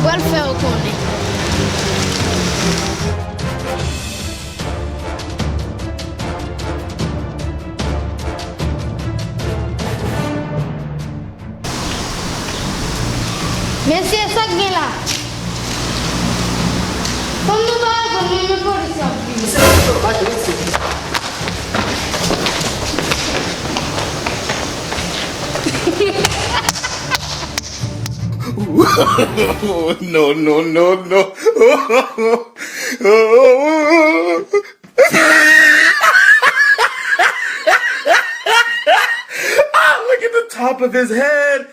Qual feo cone? Messi sak गेला पण तू काय पण मी पोरीस No, no, no, no. Ah, look at the top of his head.